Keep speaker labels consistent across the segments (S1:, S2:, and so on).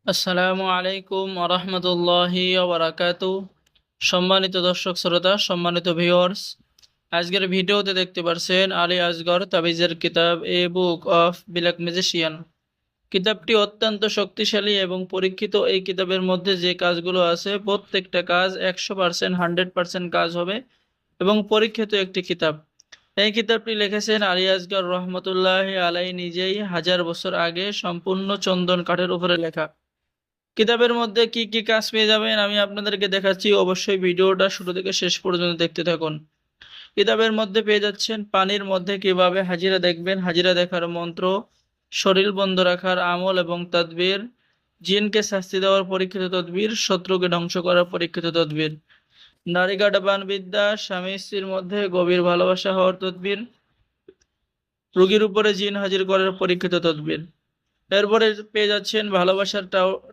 S1: আসসালামু আলাইকুম ওরহমতুল্লাহি ওবরাকাতু। সম্মানিত দর্শক শ্রোতা, সম্মানিত ভিউয়ার্স, আজকের ভিডিওতে দেখতে পারছেন আলী আসগর তাবিজের কিতাব এ বুক অফ ব্ল্যাক ম্যাজিশিয়ান। কিতাবটি অত্যন্ত শক্তিশালী এবং পরীক্ষিত। এই কিতাবের মধ্যে যে কাজগুলো আছে প্রত্যেকটা কাজ 100% 100% কাজ হবে এবং পরীক্ষিত একটি কিতাব। এই কিতাবটি লিখেছেন আলী আসগর রহমতুল্লাহ আলাই নিজেই, 1000 বছর আগে, সম্পূর্ণ চন্দন কাঠের উপরে লেখা। কিতাবের মধ্যে কি কি কাজ পেয়ে যাবেন আমি আপনাদেরকে দেখাচ্ছি, অবশ্যই ভিডিওটা শুরু থেকে শেষ পর্যন্ত দেখতে থাকুন। কিতাবের মধ্যে পেয়ে যাচ্ছেন পানির মধ্যে কিভাবে হাজিরা দেখবেন, হাজিরা দেখার মন্ত্র, শরীর বন্ধ রাখার আমল এবং তদবির, জিনকে শাস্তি দেওয়ার পরীক্ষিত তদবির, শত্রুকে ধ্বংস করার পরীক্ষিত তদবির, নারী গাডাবান বিদ্যা, স্বামী স্ত্রীর মধ্যে গভীর ভালোবাসা হওয়ার তদবির, রোগীর উপরে জিন হাজির করার পরীক্ষিত তদবির। এরপরে পেয়ে যাচ্ছেন ভালোবাসার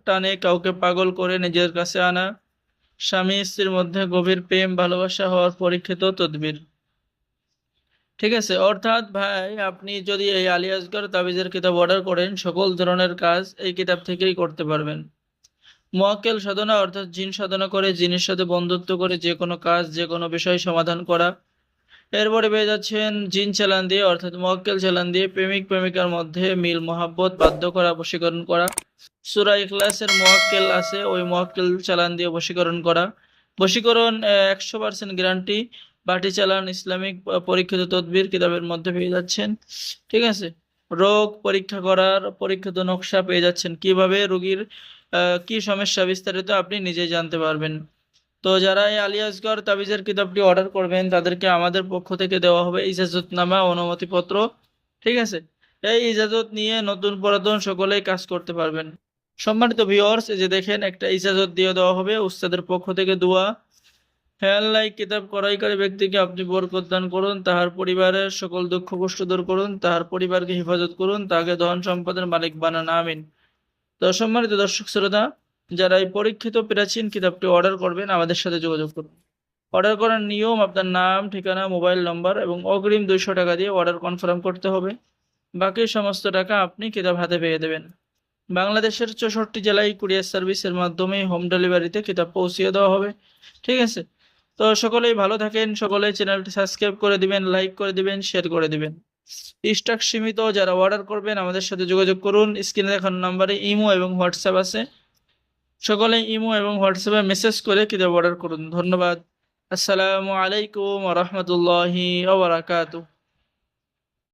S1: টানে কাউকে পাগল করে নিজের কাছে আনা, স্বামী স্ত্রীর মধ্যে গভীর প্রেম ভালোবাসা হওয়ার পরীক্ষিত তদবির। ঠিক আছে, অর্থাৎ ভাই আপনি যদি এই আলী আসগর তাবিজের কিতাব অর্ডার করেন, সকল ধরনের কাজ এই কিতাব থেকেই করতে পারবেন। মুয়াক্কেল সাধনা অর্থাৎ জিন সাধনা করে, জিনের সাথে বন্ধুত্ব করে যে কোনো কাজ, যে কোনো বিষয় সমাধান করা। এরপরে পেয়ে যাচ্ছেন জিন চালান দিয়ে অর্থাৎ মুয়াক্কেল চালান দিয়ে প্রেমিক প্রেমিকার মধ্যে মিল মহাব্বত বাধ্য করা, বশীকরণ করা। সূরা ইখলাসের মুয়াক্কেল আছে, ওই মুয়াক্কেল চালান দিয়ে বশীকরণ করা। বশীকরণ 100% গ্যারান্টি। বাটি চালান ইসলামিক পরীক্ষিত তদবির কিতাবের মধ্যে পেয়ে যাচ্ছেন। ঠিক আছে, রোগ পরীক্ষা করার পরীক্ষিত নকশা পেয়ে যাচ্ছেন, কিভাবে রোগীর কি সমস্যা বিস্তারিত আপনি নিজেই জানতে পারবেন। তো যারা এই আলী আসগর তাবিজের কিতাবটি অর্ডার করবেন তাদেরকে আমাদের পক্ষ থেকে দেওয়া হবে ইজাজতনামা, অনুমতিপত্র। ঠিক আছে, এই ইজাজত নিয়ে নতুন পুরাতন সকলেই কাজ করতে পারবেন। সম্মানিত ভিউয়ার্স, এই যে দেখেন একটা ইজাজত দিয়ে দেওয়া হবে উস্তাদের পক্ষ থেকে দোয়া। হে আল্লাহ, এই কিতাব ক্রয়কারী ব্যক্তিকে আপনি বরকত দান করুন, তাহার পরিবারের সকল দুঃখ কষ্ট দূর করুন, তাহার পরিবারকে হেফাজত করুন, তাকে ধন সম্পদের মালিক বানান, আমিন। তো সম্মানিত দর্শক শ্রোতা, যারা এই পরীক্ষিত প্রাচীন কিতাবটি অর্ডার করবেন আমাদের সাথে যোগাযোগ করুন। অর্ডার করার নিয়ম, আপনার নাম, ঠিকানা, মোবাইল নম্বর এবং অগ্রিম 200 টাকা দিয়ে অর্ডার কনফার্ম করতে হবে। বাকি সমস্ত টাকা আপনি কিতাব হাতে পেয়ে দেবেন। বাংলাদেশের 64 জেলায় কুরিয়ার সার্ভিসের মাধ্যমে হোম ডেলিভারিতে কিতাব পৌঁছিয়ে দেওয়া হবে। ঠিক আছে, তো সকলেই ভালো থাকেন, সকলেই চ্যানেলটি সাবস্ক্রাইব করে দিবেন, লাইক করে দিবেন, শেয়ার করে দিবেন। স্টক সীমিত, যারা অর্ডার করবেন আমাদের সাথে যোগাযোগ করুন। স্ক্রিনে দেখানো নাম্বারে ইমো এবং হোয়াটসঅ্যাপ আছে, সকলে ইমো এবং হোয়াটসঅ্যাপে মেসেজ করে কিতাব অর্ডার করুন। ধন্যবাদ। আসসালামু আলাইকুম ওয়া রাহমাতুল্লাহি ওয়া বারাকাতুহু।